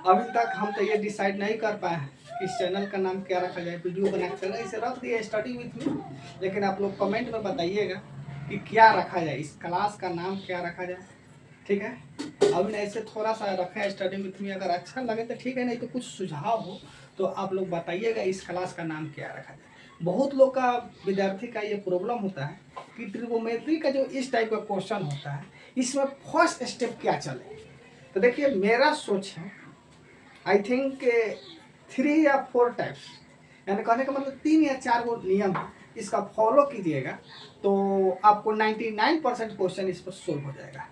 अभी तक हम तो ये डिसाइड नहीं कर पाए हैं कि इस चैनल का नाम क्या रखा जाए। वीडियो बना के चला इसे रख दिया स्टडी विथ मी, लेकिन आप लोग कमेंट में बताइएगा कि क्या रखा जाए, इस क्लास का नाम क्या रखा जाए। ठीक है, अभी ऐसे थोड़ा सा रखा है स्टडी विथ मी, अगर अच्छा लगे तो ठीक है, नहीं तो कुछ सुझाव हो तो आप लोग बताइएगा इस क्लास का नाम क्या रखा जाए। बहुत लोग का, विद्यार्थी का ये प्रॉब्लम होता है कि ट्रिगोमेट्री का जो इस टाइप का क्वेश्चन होता है इसमें फर्स्ट स्टेप क्या चले। तो देखिए मेरा सोच है, आई थिंक 3 या 4 टाइप्स, यानी कहने का मतलब 3 या 4 वो नियम है, इसका फॉलो कीजिएगा तो आपको 99% क्वेश्चन इस पर सोल्व हो जाएगा।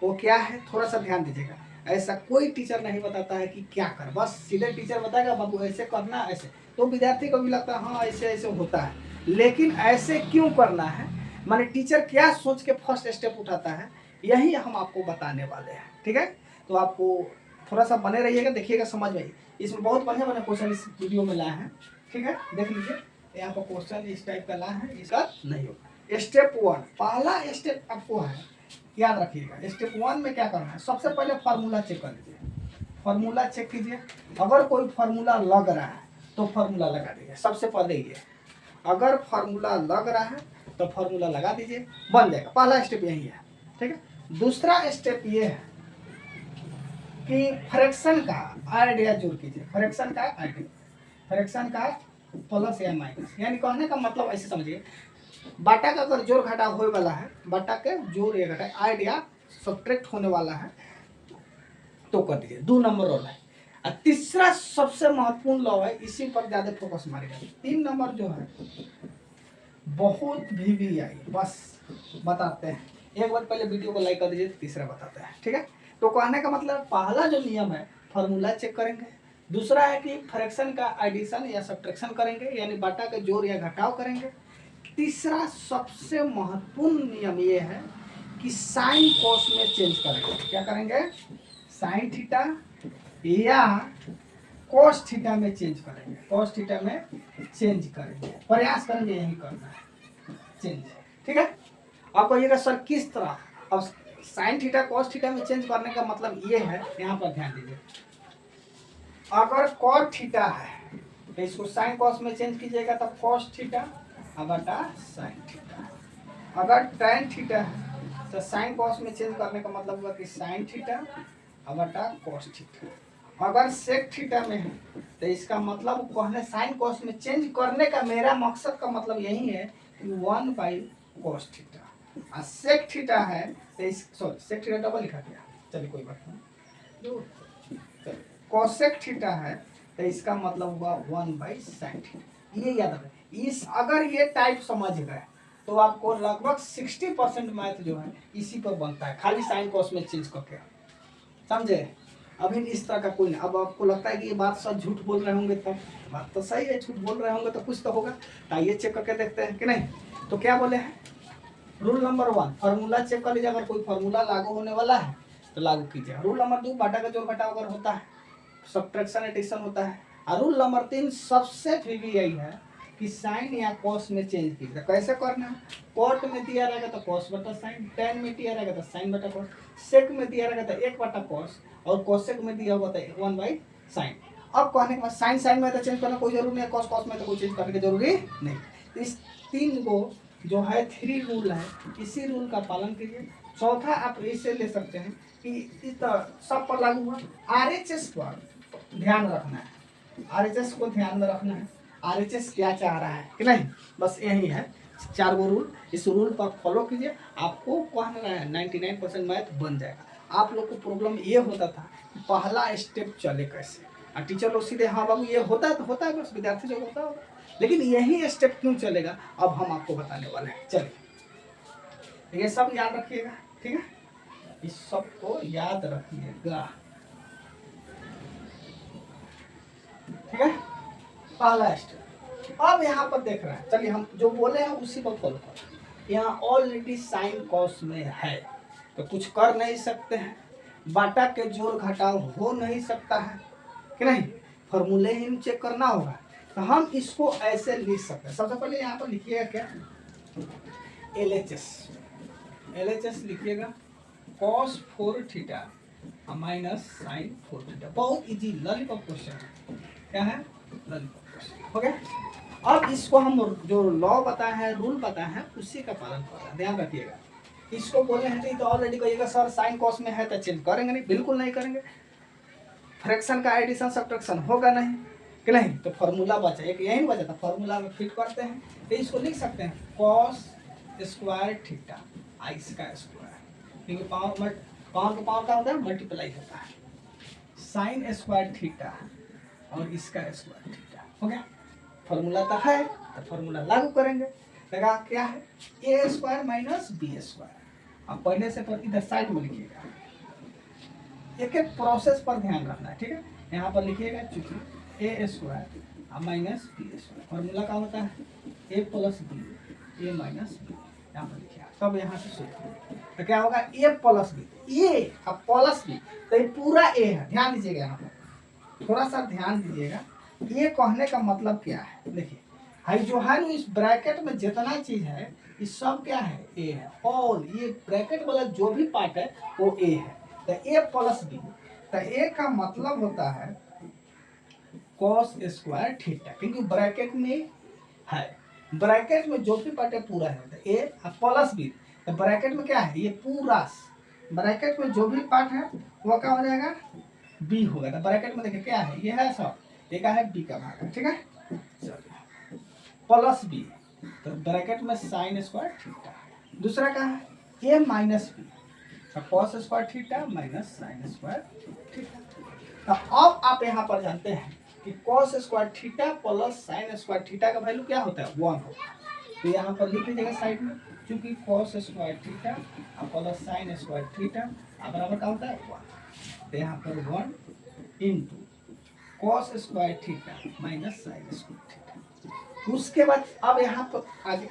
वो क्या है, थोड़ा सा ध्यान दीजिएगा। ऐसा कोई टीचर नहीं बताता है कि क्या कर, बस सीधे टीचर बताएगा बाबू ऐसे करना ऐसे, तो विद्यार्थी को भी लगता है हाँ ऐसे ऐसे होता है, लेकिन ऐसे क्यों करना है, माने टीचर क्या सोच के फर्स्ट स्टेप उठाता है, यही हम आपको बताने वाले हैं। ठीक है, तो आपको थोड़ा सा बने रहिएगा, देखिएगा समझ में। इसमें बहुत बढ़िया बढ़िया क्वेश्चन इस वीडियो में लाए हैं। ठीक है, देख लीजिए यहाँ पर क्वेश्चन इस टाइप का लाए हैं, इसका नहीं होगा। स्टेप 1, पहला स्टेप आपको है, याद रखिएगा। स्टेप 1 में क्या करना है, सबसे पहले फार्मूला चेक कर लीजिए। फार्मूला चेक कीजिए, अगर कोई फार्मूला लग रहा है तो फार्मूला लगा दीजिए। सबसे पहले ये, अगर फार्मूला लग रहा है तो फार्मूला लगा दीजिए, बन जाएगा। पहला स्टेप यही है। ठीक है, दूसरा स्टेप ये है कि फ्रैक्शन का आइडिया जोड़ कीजिए। फ्रैक्शन का आइडिया, फ्रैक्शन का प्लस या माइनस, यानी कहने का मतलब ऐसे समझिए, बाटा का अगर जोड़ घटाव होने वाला है, बाटा के जोड़ या घटाव आइडिया सब्ट्रैक्ट होने वाला है तो कर दीजिए। 2 नंबर और है। और तीसरा सबसे महत्वपूर्ण लॉ है, इसी पर ज्यादा फोकस मारेगा। 3 नंबर जो है बहुत भी आई, बस बताते हैं। एक बार पहले वीडियो को लाइक कर दीजिए, तीसरा बताते हैं। ठीक है, तो कहने का मतलब पहला जो नियम है फार्मूला चेक करेंगे, दूसरा है कि फ्रैक्शन का एडिशन या सब्ट्रैक्शन करेंगे, यानी बाटा का जोड़ या घटाव करेंगे, तीसरा सबसे महत्वपूर्ण नियम ये है कि साइन कॉस में चेंज करेंगे। क्या करेंगे, साइन थीटा या कॉस थीटा में चेंज करेंगे, कॉस थीटा में चेंज करेंगे, प्रयास करेंगे यही करना है, चेंज। ठीक है, आप कहिएगा सर किस तरह, अब साइन थीटा कॉस थीटा में चेंज करने का मतलब ये है, यहाँ पर ध्यान दीजिए, अगर कॉस थीटा है तो इसको साइन कॉस में चेंज कीजिएगा तब कॉस थीटा बटा साइन थीटा। अगर टैन थीटा है तो साइन कॉस में चेंज करने का मतलब हुआ कि साइन थीटा बटा कॉस थीटा। अगर सेक थीटा में है तो इसका मतलब कहने साइन कॉस में चेंज करने का मेरा मकसद का मतलब यही है कि 1 बाई कॉस थीटा। और सेक थीटा है तो इस सॉरी सेक थीटा डबल लिखा गया, चलिए कोई बात नहीं। कॉसेक थीटा है तो इसका मतलब हुआ 1 बाई साइन थीटा। ये याद रखें, इस अगर ये टाइप समझ गए तो आपको लगभग 60% मैथ जो है इसी पर बनता है, खाली साइन कॉस में चेंज करके, समझे। अभी इस तरह का कोई नहीं। अब आपको लगता है कि ये बात सब झूठ बोल रहे होंगे, तब बात तो सही है, झूठ बोल रहे होंगे तो कुछ तो होगा। आइए चेक करके देखते हैं कि नहीं। तो क्या बोले हैं, रूल नंबर 1 फार्मूला चेक कर लीजिए, अगर कोई फार्मूला लागू होने वाला है तो लागू कीजिए। रूल नंबर 2 बाटा का जोड़ घटाव अगर होता है, सब्ट्रैक्शन एडिशन होता है। और रूल नंबर 3 सबसे भी यही है कि साइन या कॉस में चेंज कीजिए। कैसे करना है, कॉट में दिया रहेगा तो कॉस बटा साइन, टेन में दिया रहेगा तो साइन बटा कॉस, सेक में दिया रहेगा तो 1 बटा कॉस, और कोसेक में दिया हुआ तो 1 बाई साइन। अब कहने के बाद साइन साइन में तो चेंज करना कोई जरूरी नहीं है, कॉस कॉस में तो कोई चेंज करने की जरूरी नहीं। इस 3 को जो है 3 रूल है, इसी रूल का पालन कीजिए। चौथा आप इसे ले सकते हैं कि इस सब पर लागू हुआ, आरएचएस पर ध्यान रखना है, आरएचएस को ध्यान में रखना है, आरएचएस क्या चाह रहा है कि नहीं, बस यही है 4 गो रूल। इस रूल पर फॉलो कीजिए, आपको कहना है 99% मैथ बन जाएगा। आप लोग को प्रॉब्लम ये होता था पहला स्टेप चले कैसे, और टीचर लोग सीधे हाँ बाबू ये होता है तो होता है, बस विद्यार्थी जो होता होगा, लेकिन यही स्टेप क्यों चलेगा अब हम आपको बताने वाले हैं। चलिए ये सब याद रखिएगा, ठीक है, इस सब को याद रखिएगा, ठीक है। पहला स्टेप अब यहाँ पर देख रहे हैं, चलिए हम जो बोले हैं उसी पर फॉलो कर। यहाँ ऑलरेडी साइन कॉस में है तो कुछ कर नहीं सकते हैं, बाटा के जोड़ घटाव हो नहीं सकता है कि नहीं, फॉर्मूले ही चेक करना होगा। तो हम इसको ऐसे लिख सकते हैं। सबसे पहले यहाँ पर लिखिएगा क्या, एल एच एस लिखिएगा, cos 4 theta minus sine 4 theta. बहुत इजी लॉलीपॉप क्वेश्चन है। क्या है? Lollipop question. हो गया। अब इसको हम जो लॉ बताया है, रूल बताया है, उसी का पालन कर रहे हैं, ध्यान रखिएगा। इसको बोले हैं तो ऑलरेडी कहिएगा सर साइन कॉस में है तो चेंज करेंगे नहीं, बिल्कुल नहीं करेंगे। फ्रैक्शन का एडिशन सब्ट्रैक्शन होगा नहीं कि नहीं, तो फॉर्मूला बचा, एक यही बचा था, फॉर्मूला में फिट करते हैं। तो इसको लिख सकते हैं कॉस स्क्वायर थीटा आई का स्क्वायर, क्योंकि पावर का पावर का होता है मल्टीप्लाई होता है, साइन स्क्वायर थीटा और इसका स्क्वायर थीटा। हो गया। फॉर्मूला तो है तो फॉर्मूला लागू करेंगे। लगा क्या है? ए स्क्वायर माइनस बी स्क्वायर। अब पहले से पर इधर साइड में लिखिएगा, एक एक प्रोसेस पर ध्यान रखना है, ठीक है। यहाँ पर लिखिएगा चूंकि A square minus B square, formula का होता है A plus B, A minus B, यहाँ पर लिखिएगा। तब यहाँ से सोचिए तो क्या होगा? ए प्लस बी, ए अब प्लस बी, तो ये पूरा ए है। ध्यान दीजिएगा, यहाँ पर थोड़ा सा ध्यान दीजिएगा। ये कहने का मतलब क्या है? देखिए हाई जो है ना, इस ब्रैकेट में जितना चीज है ये सब क्या है? ए है। और ये ब्रैकेट वाला जो भी पार्ट है वो ए है, तो ए प्लस बी, तो ए का मतलब होता है कॉस स्क्वायर थीटा, क्योंकि ब्रैकेट में है, ब्रैकेट में जो भी पार्ट है पूरा है, तो ए प्लस बी, तो ब्रैकेट में क्या है? ये पूरा ब्रैकेट में जो भी पार्ट है वो क्या हो जाएगा? बी होगा। तो ब्रैकेट में देखिए क्या है? ये है सब, ये क्या है? बी का भाग है, ठीक है। चलिए प्लस बी, तो ब्रैकेट में साइन स्क्वायर थीटा। दूसरा क्या है? A minus B, cos square theta minus sine square theta. तो अब आप यहाँ पर जानते हैं कि cos square theta plus sine square theta का वैल्यू क्या होता है? 1 होता है। तो यहाँ पर लिख लीजिएगा साइड में, क्योंकि cos square theta plus sine square theta बराबर का होता है 1। तो यहाँ पर 1 into cos square theta minus sine square theta. उसके बाद अब यहाँ पर आगे,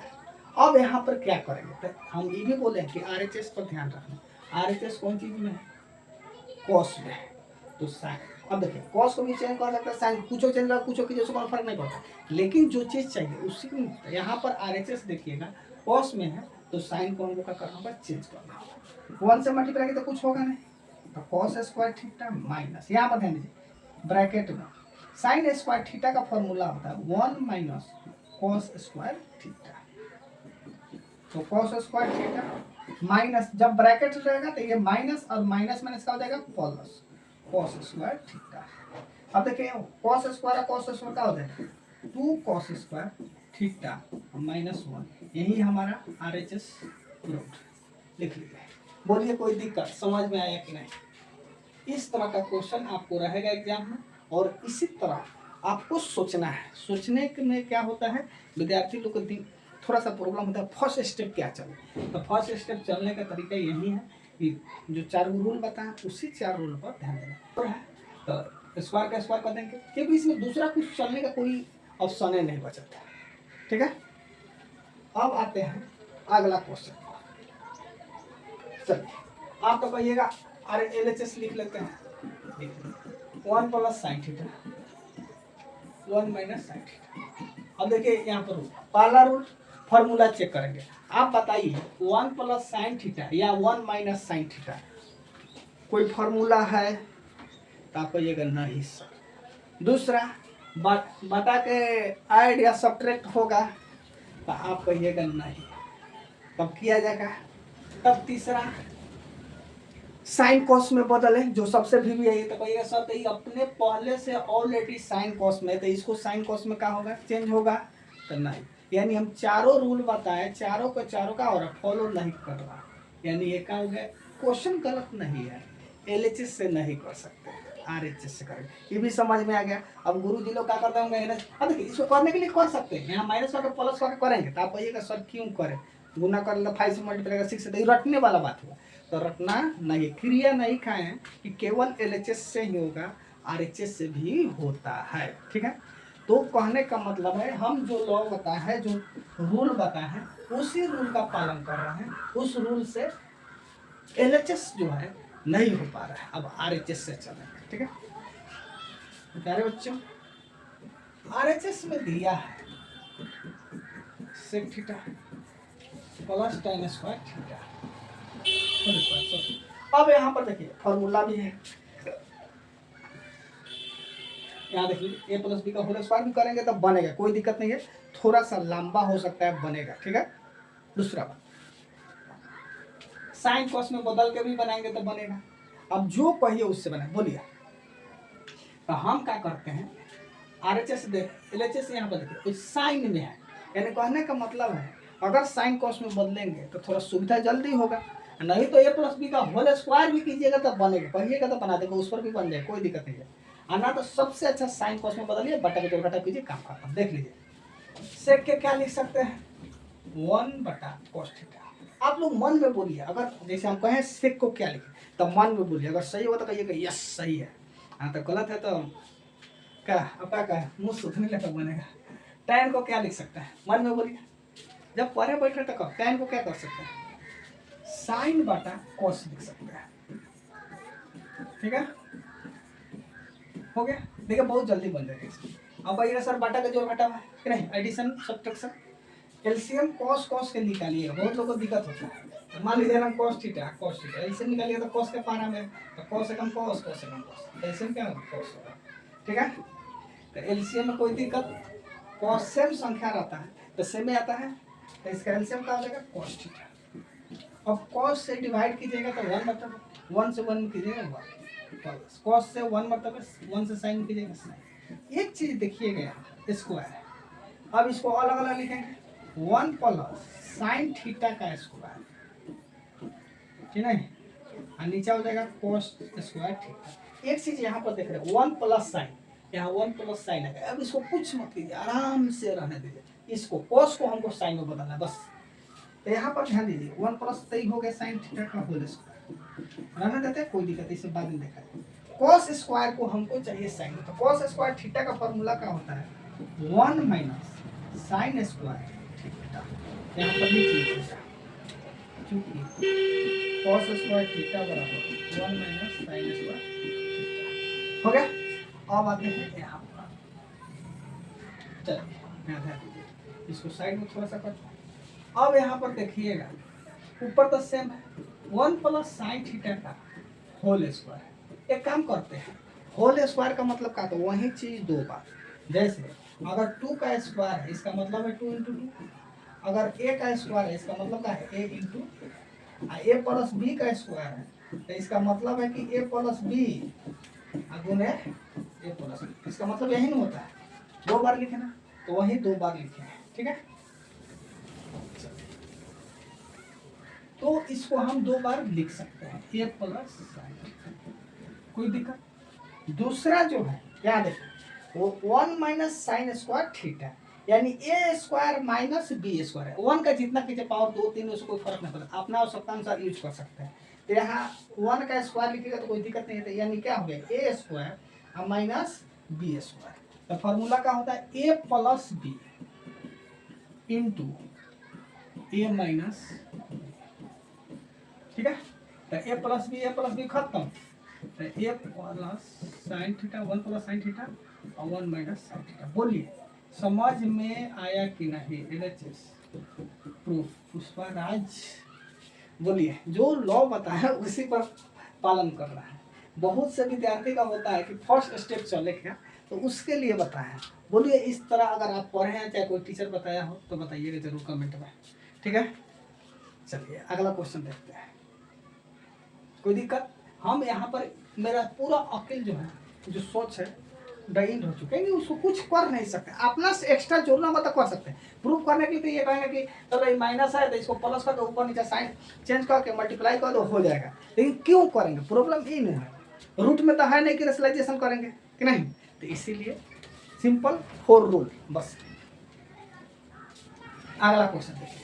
अब यहाँ पर क्या करेंगे? तो हम ये भी बोले कि RHS पर ध्यान रखना। RHS कौन चीज में है? कॉस में है। तो साइन, अब देखिए कॉस को भी चेंज कर सकता है, साइन कुछ चेंज कर, कुछ की जैसे कोई फर्क नहीं पड़ता, लेकिन जो चीज चाहिए उसी में। यहाँ पर RHS देखिएगा कॉस में है, तो साइन को हमको क्या करना होगा? चेंज करना होगा। 1 से मल्टीप्लाई किया तो कुछ होगा नहीं, तो कॉस स्क्वायर थीटा माइनस, यहाँ पर ध्यान दीजिए ब्रैकेट में साइन स्क्वायर थीटा का फॉर्मूला होता है 1 माइनस कॉस स्क्वायर थीटा। तो कॉस स्क्वायर थीटा माइनस, जब ब्रैकेट रहेगा तो ये माइनस और माइनस माइनस का हो जाएगा प्लस कॉस स्क्वायर थीटा। अब देखिए कॉस स्क्वायर और कॉस स्क्वायर का हो जाएगा 2 कॉस स्क्वायर थीटा माइनस 1, यही हमारा RHS प्रूफ। लिख लीजिए। बोलिए कोई दिक्कत समझ में आया कि नहीं? इस तरह का क्वेश्चन आपको रहेगा एग्जाम में, और इसी तरह आपको सोचना है। सोचने में क्या होता है, विद्यार्थी लोग को थोड़ा सा प्रॉब्लम होता है फर्स्ट स्टेप क्या चले। तो फर्स्ट स्टेप चलने का तरीका यही है कि जो 4 रूल बताएं उसी 4 रूल पर ध्यान देना है। तो स्क्वायर का स्क्वायर कर देंगे, क्योंकि इसमें दूसरा कुछ चलने का कोई ऑप्शन नहीं बचा था, ठीक है। अब आते हैं अगला क्वेश्चन। चलिए आप तो कहिएगा अरे LHS लिख लेते हैं, 1 plus sine theta 1 minus sine theta. अब देखिए यहाँ पर पहला रूल फॉर्मूला चेक करेंगे। आप बताइए 1 प्लस साइन थीटा या 1 माइनस साइन थीटा कोई फॉर्मूला है? तो आप कहिएगा नहीं सर। दूसरा बता के ऐड या सब्ट्रैक्ट होगा? तो आप कहिएगा नहीं, तब किया जाएगा। तब तीसरा साइन कॉस में बदले, जो सबसे भी है, तो कहिएगा सर तो ये अपने पहले से ऑलरेडी साइन कॉस में, तो इसको साइन कॉस में क्या होगा? चेंज होगा? तो नहीं। यानी हम चारों रूल बताए, चारों का चारों का और फॉलो नहीं कर रहा, यानी ये क्या हो गया? क्वेश्चन गलत नहीं है, LHS से नहीं कर सकते, RHS से करेंगे। ये भी समझ में आ गया। अब गुरु जी लोग क्या करते होंगे? अब देखिए इसको करने के लिए कर सकते हैं, यहाँ माइनस करके प्लस करके करेंगे, तो आप कहिएगा सर क्यों करें? गुना कर लो 5 से मल्टीप्लाई कर 6 से, तो ये रटने वाला बात हुआ। तो रटना नहीं, क्रिया नहीं खाएं कि केवल LHS से ही होगा, RHS से भी होता है, ठीक है। तो कहने का मतलब है हम जो लॉ बताए हैं, जो रूल बताए हैं, उसी रूल का पालन कर रहे हैं। उस रूल से LHS जो है नहीं हो पा रहा है, अब RHS से चलेंगे, ठीक है। प्यारे बच्चों RHS में दिया है sec theta plus tan square theta, अब यहाँ पर देखिए फॉर्मूला भी है, यहाँ देखिए a प्लस बी का होल स्क्वायर भी करेंगे तब बनेगा, कोई दिक्कत नहीं है, थोड़ा सा लंबा हो सकता है, बनेगा। ठीक है, दूसरा बात साइन कॉस में बदल के भी बनाएंगे तो बनेगा। अब जो कहिए उससे बनाए, बोलिए। तो हम क्या करते हैं, RHS देख LHS यहाँ पर देखिए साइन में है, यानी कहने का मतलब है अगर साइन कॉस में बदलेंगे तो थोड़ा सुविधा जल्दी होगा, नहीं तो a प्लस बी का होल स्क्वायर भी कीजिएगा तब बनेगा, कहिएगा तो बना देंगे, उस पर भी बन जाए, कोई दिक्कत नहीं है। आना तो सबसे अच्छा साइन कॉस में बदलिए, बटा के घटा कीजिए, काम खत्म। देख लीजिए सेक के क्या लिख सकते हैं, 1/cos थीटा। आप लोग मन में बोलिए, अगर जैसे हम कहें सेक को क्या लिखे तो मन में बोलिए, अगर सही हो तो कहिएगा यस सही है, हाँ तो गलत है तो क्या अपना का मुँह सुधने लगा बनेगा। टैन को क्या लिख सकते हैं, मन में बोलिए, जब परे बैठे तो टैन को क्या कर सकते हैं, साइन बटा कॉस लिख सकते हैं। ठीक है, हो गया। देखिए बहुत जल्दी बन जाएगा। अब कहिएगा सर बटा का जोड़ घटा है कि नहीं, addition subtraction, LCM cos cos के निकालिएगा, बहुत लोगों को दिक्कत होता है। मान लीजिए ना कॉस थीटा एलसीएम निकालिएगा तो कॉस के पारा में, तो कॉस से कम कॉस, कॉस से कम कॉस, एलसीएम क्या होगा कॉस होगा। ठीक है, तो एलसीएम में कोई दिक्कत, कॉस सेम संख्या रहता है तो सेम में आता है, तो इसका एलसीएम क्या हो जाएगा कॉस थीटा। अब कॉस से डिवाइड कीजिएगा तो 1 मतलब 1 से 1 कीजिएगा 1, कॉस से 1 मतलब 1 से साइन कीजिएगा साइन। एक चीज देखिएगा यहाँ स्क्वायर, अब इसको अलग अलग लिखेंगे, 1 प्लस साइन थीटा का स्क्वायर, ठीक है, और नीचे हो जाएगा कॉस स्क्वायर थीटा। एक चीज यहाँ पर देख रहे हैं 1 प्लस साइन, यहाँ 1 प्लस साइन है। अब इसको कुछ मत कीजिए, आराम से रहने दीजिए, इसको कॉस को हमको साइन में बदलना है बस। तो यहाँ पर ध्यान दीजिए 1 प्लस तय हो गया साइन थीटा का होल स्क्वायर, रहने देते हैं कोई दिक्कत, इसे बाद में देखा है। कॉस स्क्वायर को हमको चाहिए साइन, तो कॉस स्क्वायर थीटा का फॉर्मूला क्या होता है, 1 माइनस साइन स्क्वायर थीटा। यहाँ पर लिख लीजिए चूंकि कॉस स्क्वायर थीटा बराबर 1 माइनस साइन स्क्वायर थीटा। हो गया। अब आते हैं यहाँ पर, चलिए ध्यान दीजिए, इसको साइड में थोड़ा सा करते हैं। अब यहाँ पर देखिएगा ऊपर तो सेम है, 1 प्लस साइन थीटा का होल स्क्वायर। एक काम करते हैं, होल स्क्वायर का मतलब क्या, तो वही चीज दो बार, जैसे अगर 2 का स्क्वायर है इसका मतलब है 2 इंटू 2, अगर a का स्क्वायर है इसका मतलब क्या है a into, a plus B का स्क्वायर है तो इसका मतलब है कि a प्लस बी गुने a प्लस बी, इसका मतलब यही नहीं होता है, 2 बार लिखे ना, तो वही 2 बार लिखे हैं। ठीक है, तो इसको हम 2 बार लिख सकते हैं, a प्लस साइन, कोई दिक्कत। दूसरा जो है क्या देखो, वो 1 माइनस साइन स्क्वायर थीटा, यानी a square minus B square है, 1 का जितना कीजिए पावर 2 3 उसको कोई फर्क नहीं पड़ता, अपना आवश्यकता अनुसार यूज कर सकते हैं। तो यहाँ 1 का स्क्वायर लिखिएगा तो कोई दिक्कत नहीं है, यानी क्या हो गया a square minus B square. तो फॉर्मूला क्या होता है, a plus B into A minus, ठीक है, तो ए प्लस बी खत्म, तो A plus sine theta 1 plus sine theta और 1 माइनस साइन थीटा। बोलिए समझ में आया कि नहीं, LHS प्रूफ पुष्पराज, बोलिए जो लॉ बताया उसी पर पालन कर रहा है। बहुत से विद्यार्थी का होता है कि फर्स्ट स्टेप चले क्या, तो उसके लिए बताया। बोलिए इस तरह अगर आप पढ़े हैं चाहे कोई टीचर बताया हो तो बताइएगा जरूर कमेंट में। ठीक है, चलिए अगला क्वेश्चन देखते हैं। कोई दिक्कत, हम यहाँ पर मेरा पूरा अकेल जो है, जो सोच है डाइन हो चुके हैं, उसको कुछ कर नहीं सकते, अपना से एक्स्ट्रा जोड़ना मत कर सकते हैं। प्रूफ करने के लिए तो ये कहेंगे कि चलो ये माइनस है तो इसको प्लस करके ऊपर नीचे साइन चेंज करके मल्टीप्लाई कर दो, हो जाएगा। लेकिन क्यों करेंगे, प्रॉब्लम ये नहीं है, रूट में तो है नहीं कि रेशनलाइजेशन करेंगे कि नहीं, तो इसीलिए सिंपल 4 रूल बस। अगला क्वेश्चन देखिए।